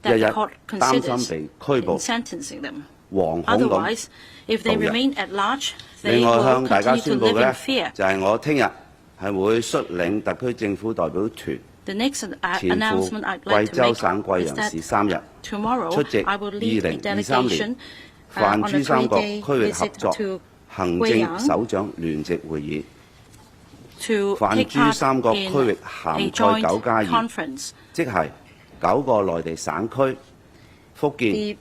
日日擔心被拘捕、惶恐咁度日。另外向大家宣佈嘅呢，就係我聽日係會率領特區政府代表團前赴貴州省貴陽市3日，出席2023年泛珠三角區域合作行政首長聯席會議。泛珠三角區域涵蓋9+2，即係9個內地省區，福建、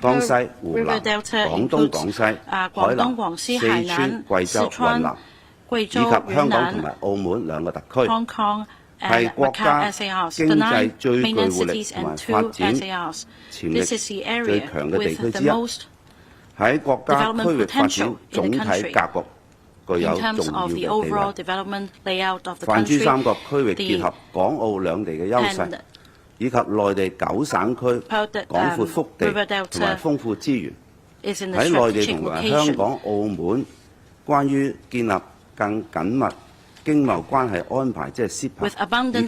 江西、湖南、廣東、廣西、海南、四川、貴州、雲南，以及香港同埋澳門2個特區，係國家經濟最具活力同埋發展潛力最強嘅地區之一，喺國家區域發展總體格局具有重要嘅地位。泛珠三角區域結合港澳兩地嘅優勢，以及內地9省區廣闊腹地同埋豐富資源，喺內地同埋香港、澳門關於建立更緊密經貿關係安排，即係 CEPA 以及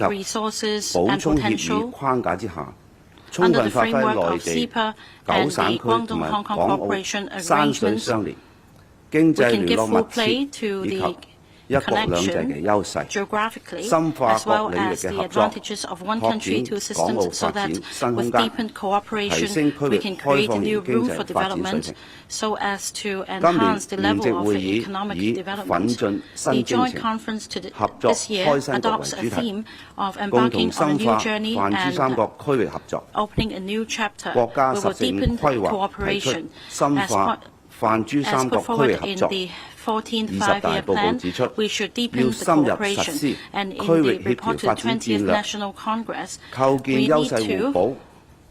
補充協議框架之下，充分發揮內地9省區同埋港澳山水相連、經濟聯絡密切以及一國兩制嘅優勢，深化各領域嘅合作，拓展港澳發展新空間，提升區域開放型經濟發展水平。今年聯席會議以奮進新征程、合作開新局為主題，共同深化泛珠三角區域合作。國家十四五規劃提出深化泛珠三角區域合作。20大報告指出，要深入實施區域協調發展戰略，構建優勢互補、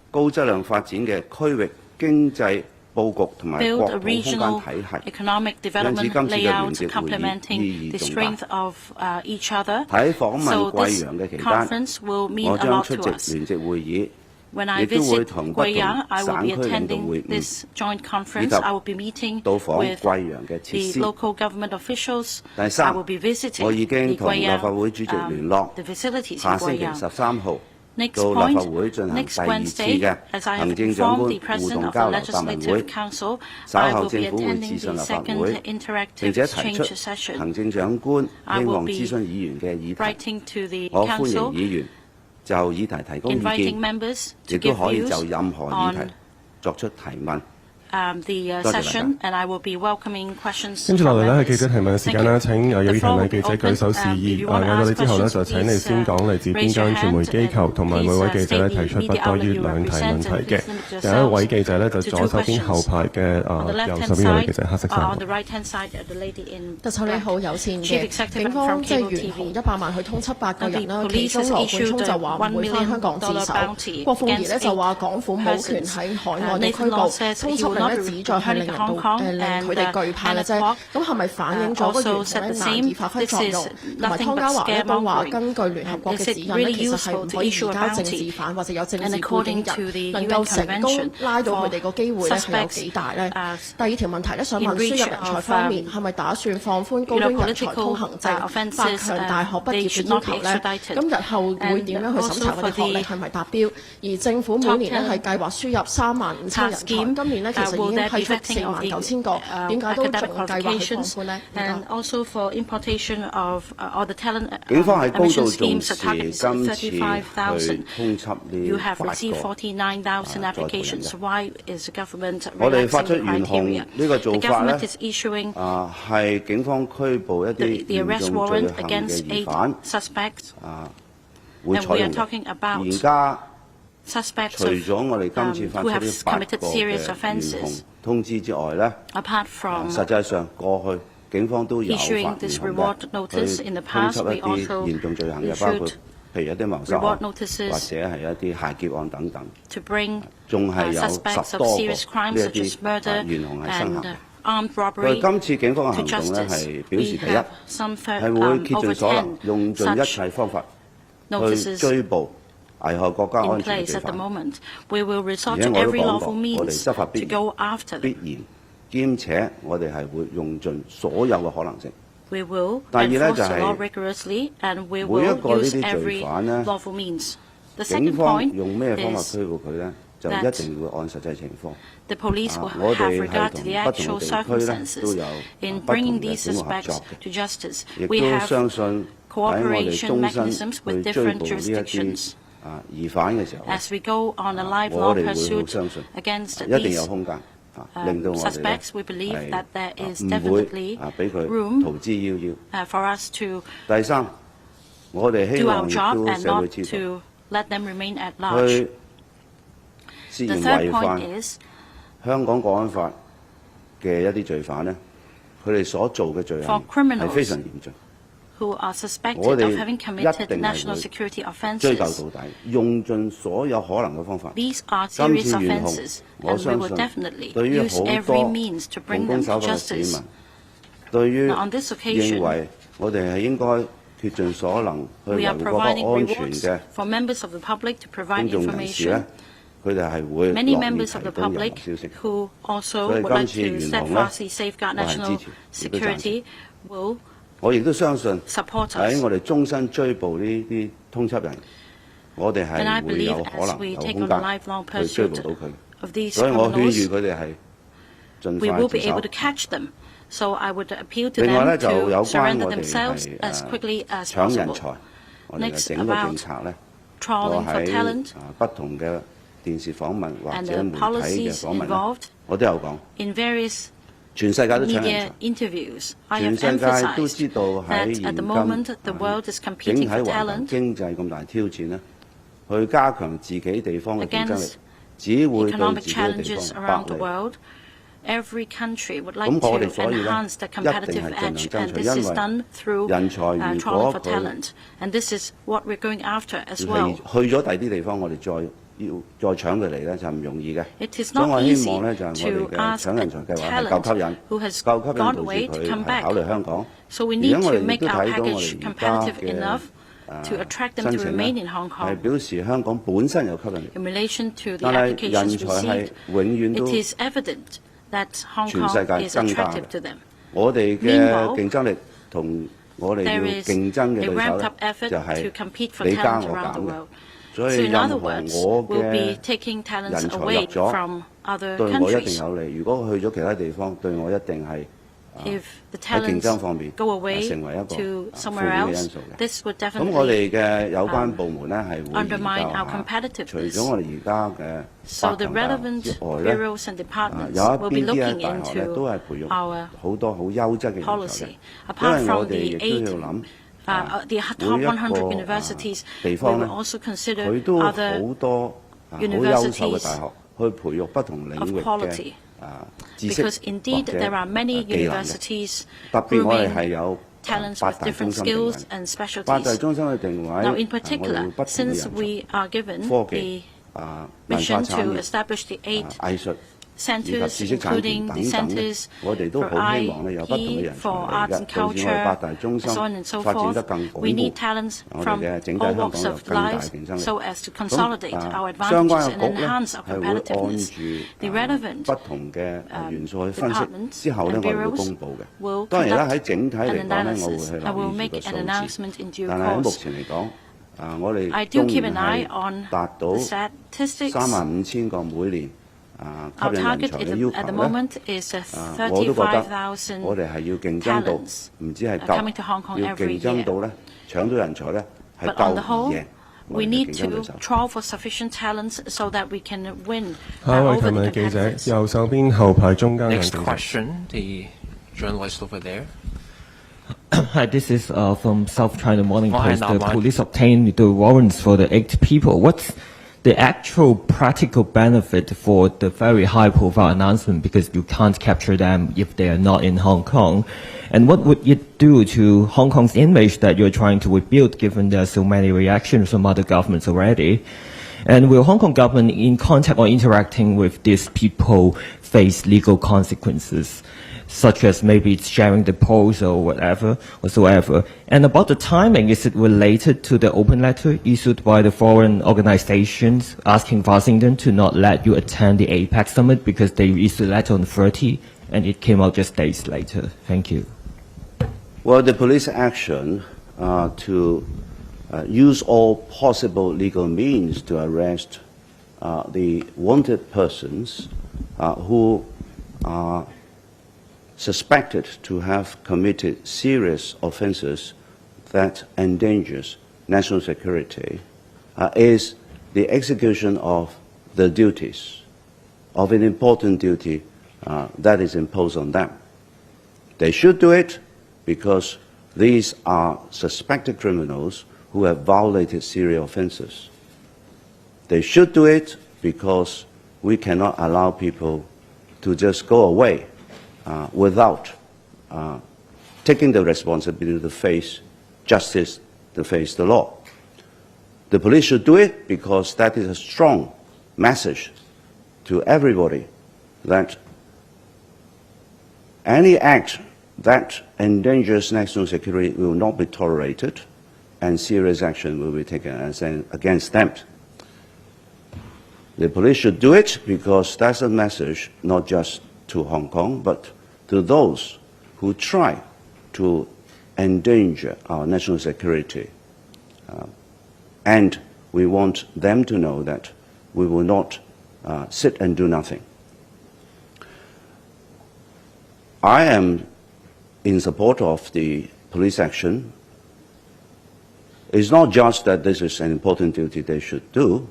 高質量發展嘅區域經濟佈局同埋國土空間體系。因此，今次嘅聯席會議意義重大。喺訪問貴陽嘅期間，我將出席聯席會議。亦都會同不同省區領導會晤，以及到訪貴陽嘅設施。第三，我已經同立法會主席聯絡，下星期13號到立法會進行第2次嘅行政長官互動交流答問會。稍後政府會諮詢立法會，並且提出行政長官希望諮詢議員嘅議題。我歡迎議員就議題提供意見，亦都可以就任何議題作出提問。多謝大家。跟住落嚟呢係記者提問嘅時間啦，請有議題嘅記者舉手示意。嗌到你之後呢，就請你先講嚟自邊間傳媒機構，同埋每位記者呢提出不多於2題問題嘅。第一位記者呢，就左手邊後排嘅右手邊位記者，黑色衫。特首你好，有線嘅警方即係懸紅100萬去通緝8個人啦，其中羅冠聰就話唔會返香港自首，郭鳳儀呢就話港府冇權喺海外嘅拘捕，通緝令呢旨在係令佢哋懼怕嘅啫。咁係咪反映咗個懸紅呢難以發揮作用？同埋湯家驊呢都話根據聯合國嘅指引呢，其實係唔可以移交政治犯或者有政治背景人，能夠成功拉到佢哋個機會呢係有幾大呢？第二條問題呢，想問輸入人才方面係咪打算放寬高端人才通行證，8強大學畢業嘅要求呢？咁日後會點樣去審查佢哋學歷係咪達標？而政府每年呢係計劃輸入35000人才，今年呢其實已經批出49000個，點解都仲計劃去放寬呢？警方係高度重視今次去通緝呢我哋發出懸紅呢個做法呢，係警方拘捕一啲嚴重罪行嘅疑犯，會採用嘅。而家除咗我哋今次發出呢8個嘅懸紅通知之外呢，實際上過去警方都有發懸紅嘅，去通緝一啲嚴重罪行嘅，包括譬如一啲謀殺案或者係一啲械劫案等等，仲係有10多個呢一啲懸紅係生效。對今次警方嘅行動呢，係表示第一係會竭盡所能，用盡一切方法去追捕危害國家安全嘅罪犯。而且我都講過，我哋執法必然，兼且我哋係會用盡所有嘅可能性。第二呢，就係每一個呢啲罪犯呢，警方用咩方法拘捕佢呢？就一定會按實際情況。我哋係同不同嘅地區呢都有不同嘅警務合作嘅，亦都相信喺我哋終身去追捕呢一啲疑犯嘅時候，我哋會好相信一定有空間。令到我哋咧係唔會俾佢逃之夭夭。第三，我哋希望亦都社會知道，去涉嫌違反香港國安法嘅一啲罪犯呢，佢哋所做嘅罪行係非常嚴重。我哋一定係追究到底，用盡所有可能嘅方法。今次懸紅，我相信對於好多奉公守法嘅市民，對於認為我哋係應該竭盡所能去維護國家安全嘅公眾人士呢，佢哋係會樂意提供任何消息。所以今次懸紅呢，我係支持，亦都贊成。我亦都相信喺我哋終身追捕呢啲通緝人，我哋係會有可能有空間去追捕到佢。所以我勸喻佢哋係盡快自首。另外呢，就有關我哋係搶人才，我哋嘅整個政策呢，我喺不同嘅電視訪問或者媒體嘅訪問呢，我都有講。全世界都搶人才，全世界都知道喺現今整體環球經濟咁大挑戰呢，去加強自己地方嘅競爭力，只會對自己嘅地方不利。咁我哋所以呢，一定係盡量爭取，因為人才如果佢去咗第啲地方，我哋再搶佢嚟呢，就唔容易嘅。所以我希望呢，就係我哋嘅搶人才計劃係夠吸引，導致佢係考慮香港。而家我哋亦都睇到我哋而家嘅申請呢，係表示香港本身有吸引力，但係人才係永遠都全世界增加嘅。我哋嘅競爭力同我哋要競爭嘅對手呢，就係你加我減嘅。所以任何我嘅人才入咗，對我一定有利。如果去咗其他地方，對我一定係喺競爭方面成為一個負面嘅因素嘅。咁我哋嘅有關部門呢，係會研究除咗我哋而家嘅法同教之外呢，有邊啲嘅大學呢，都係培育好多好優質嘅人才嘅，因為我哋亦都要諗。每一個地方呢，佢都好多好優秀嘅大學去培育不同領域嘅知識或者技能嘅。特別我哋係有八大中心定位，八大中心嘅定位，我哋會不斷嘅人才科技、文化產業、藝術。以及知識產權等等呢，我哋都好希望呢有不同嘅人才嚟嘅，導致我哋八大中心發展得更鞏固，我哋嘅整體香港有更大競爭力。咁相關嘅局呢，係會按住不同嘅元素去分析，之後呢，我哋會公佈嘅。當然啦，喺整體嚟講呢，我會去留意住個數字，但係喺目前嚟講，我哋終於係達到35,000個每年。吸引人才嘅要求呢，我都覺得我哋係要競爭到，唔止係夠，要競爭到呢，搶到人才呢，係夠而贏。我哋嘅競爭對手。下一位提問嘅記者，右手邊後排中間嘅記者。Next question, the journalist over there. Hi, this is from South China Morning Post. The police obtained the warrants for the 8 people. What's the actual practical benefit for the very high-profile announcement, because you can't capture them if they are not in Hong Kong? And what would it do to Hong Kong's image that you're trying to rebuild, given there are so many reactions from other governments already? And will Hong Kong government in contact or interacting with these people face legal consequences, such as maybe sharing the polls or whatsoever? And about the timing, is it related to the open letter issued by the foreign organizations asking Washington to not let you attend the APEC summit because they issued a letter on 30 and it came out just days later? Thank you. Well, the police action to use all possible legal means to arrest the wanted persons who are suspected to have committed serious offenses that endangers national security is the execution of the duties, of an important duty that is imposed on them. They should do it because these are suspected criminals who have violated serious offenses. They should do it because we cannot allow people to just go away without taking the responsibility to face justice, to face the law. The police should do it because that is a strong message to everybody that any act that endangers national security will not be tolerated and serious action will be taken against them. The police should do it because that's a message not just to Hong Kong but to those who try to endanger our national security. And we want them to know that we will not sit and do nothing. I am in support of the police action. It's not just that this is an important duty they should do,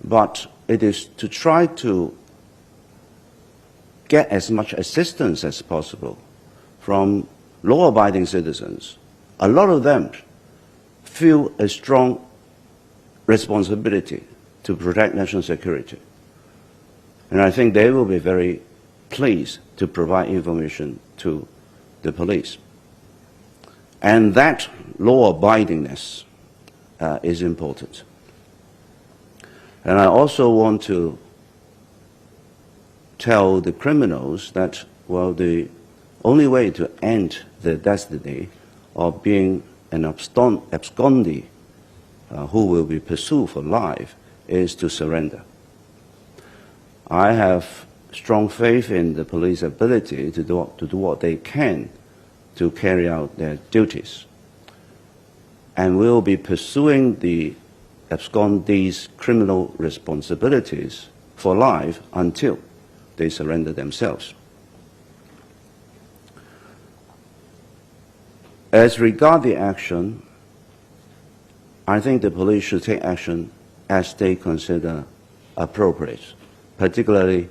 but it is to try to get as much assistance as possible from law-abiding citizens. A lot of them feel a strong responsibility to protect national security. And I think they will be very pleased to provide information to the police. And that law-abidingness is important. And I also want to tell the criminals that, well, the only way to end their destiny of being an abscondee who will be pursued for life is to surrender. I have strong faith in the police ability to do what they can to carry out their duties. And we will be pursuing the abscondees' criminal responsibilities for life until they surrender themselves. As regards the action, I think the police should take action as they consider appropriate, particularly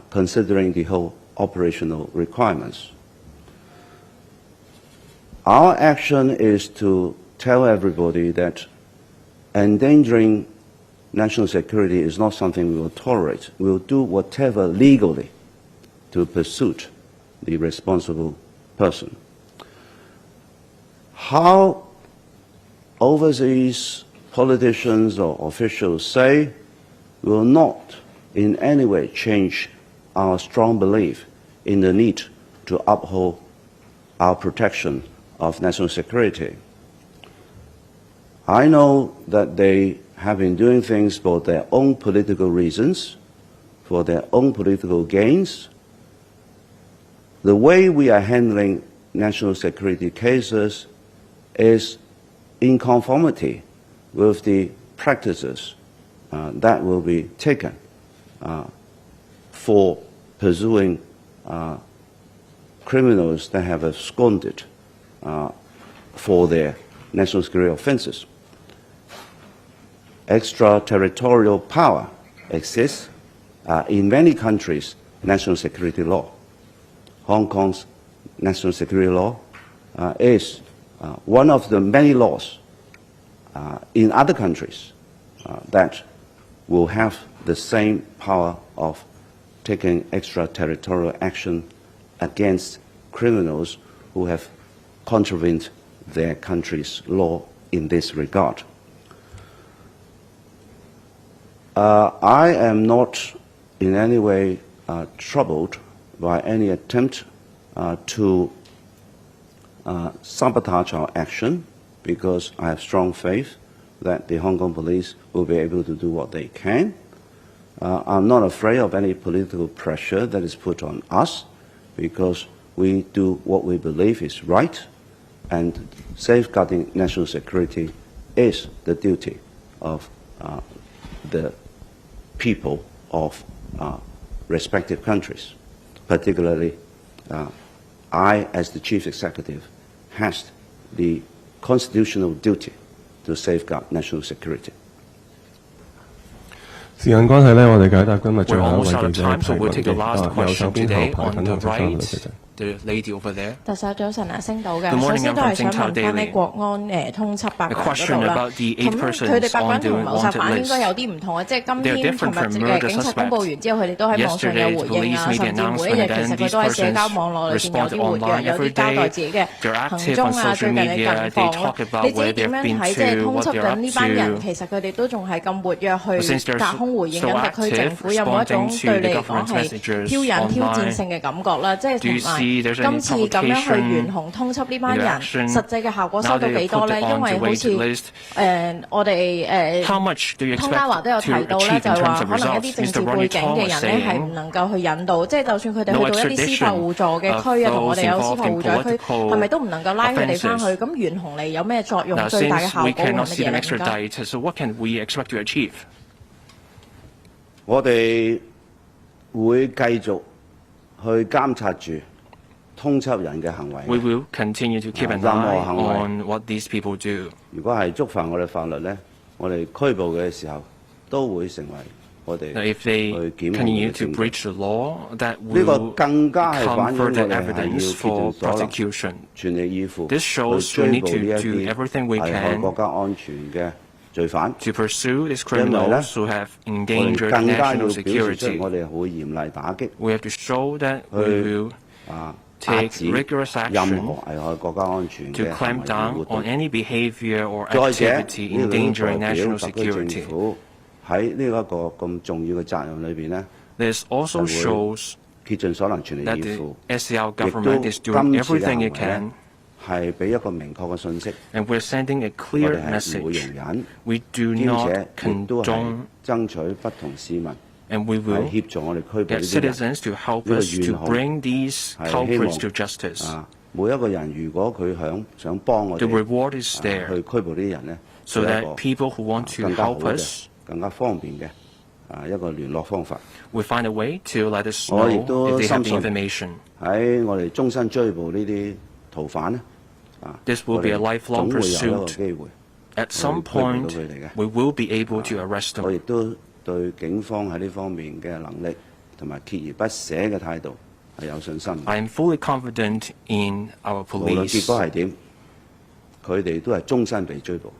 considering the whole operational requirements. Our action is to tell everybody that endangering national security is not something we will tolerate. We will do whatever legally to pursue the responsible person. How overseas politicians or officials say will not in any way change our strong belief in the need to uphold our protection of national security. I know that they have been doing things for their own political reasons, for their own political gains. The way we are handling national security cases is in conformity with the practices that will be taken for pursuing criminals that have absconded for their national security offenses. Extraterritorial power exists in many countries' national security law. Hong Kong's national security law is one of the many laws in other countries that will have the same power of taking extraterritorial action against criminals who have contravened their country's law in this regard. I am not in any way troubled by any attempt to sabotage our action, because I have strong faith that the Hong Kong police will be able to do what they can. I'm not afraid of any political pressure that is put on us, because we do what we believe is right, and safeguarding national security is the duty of the people of respective countries. Particularly, I, as the Chief Executive, has the constitutional duty to safeguard national security. 時間關係呢，我哋解答今日最後一位記者嘅提問嘅。右手邊後排粉紅色衫嘅女記者。The lady over there. 特首早晨啊，星島嘅，首先都係想問翻呢國安通緝8個人嗰度啦。咁佢哋8個人同謀殺犯應該有啲唔同啊，即係今天尋日警察公佈完之後，佢哋都喺網上有回應啊，甚至每一日其實佢都喺社交網絡裏邊有啲活躍，有啲交代自己嘅行蹤啊，最近嘅近況啊。你自己點樣睇？即係通緝緊呢班人，其實佢哋都仲係咁活躍去隔空回應緊特區政府，有冇一種對你嚟講係挑釁挑戰性嘅感覺啦？即係同埋。今次咁樣去懸紅通緝呢班人，實際嘅效果收到幾多呢？因為好似我哋湯家驊都有提到咧，就係話可能一啲政治背景嘅人咧係唔能夠去引導，即係就算佢哋去到一啲司法互助嘅區啊，同我哋有司法互助區，係咪都唔能夠拉佢哋翻去？咁懸紅嚟有咩作用？最大嘅效果係乜嘢咧？我哋會繼續去監察住通緝人嘅行為。We will continue to keep an eye on what these people do. 如果係觸犯我哋法律咧，我哋拘捕嘅時候都會成為我哋去檢控嘅證據。呢個更加係反映我哋係要竭盡所能、全力以赴去追捕呢一啲危害國家安全嘅罪犯。因為咧，我哋更加要表示出我哋會嚴厲打擊，去take rigorous action to clamp down on any behavior or activity endangering national security. This also shows that the SCR government is doing everything it can, and we're sending a clear message. We do not condone, and we will get citizens to help us to bring these culprits to justice. The reward is there, so that people who want to help us will find a way to let us know if they have the information. This will be a lifelong pursuit. At some point, we will be able to arrest them. 對警方喺呢方面嘅能力同埋鍥而不捨嘅態度係有信心。I am fully confident in our police. 無論結果係點，佢哋都係終身被追捕。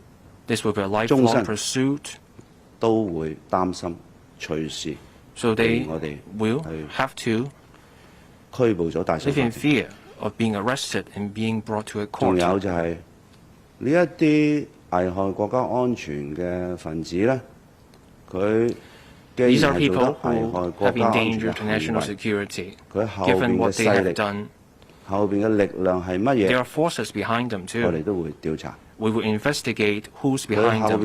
This will be a lifelong pursuit. 都會擔心隨時 So they will have to 拘捕咗大小 live in fear of being arrested and being brought to a court. 仲有就係呢一啲危害國家安全嘅分子咧。These are people who have endangered national security. Given what they have done, there are forces behind them too. We will investigate who's behind them.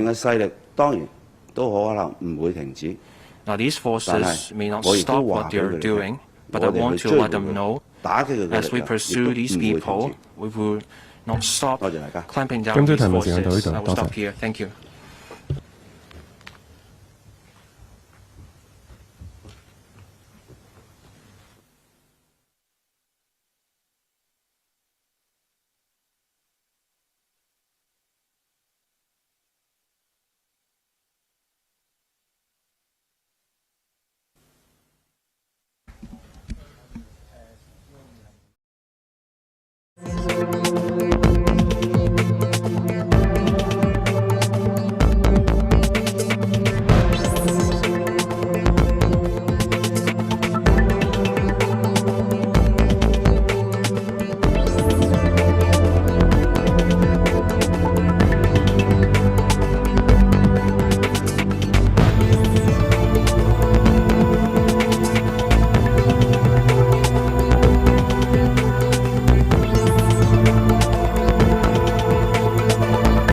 Now these forces may not stop what they are doing, but I want to let them know, as we pursue these people, we will not stop clamping down these forces. I will stop here. Thank you.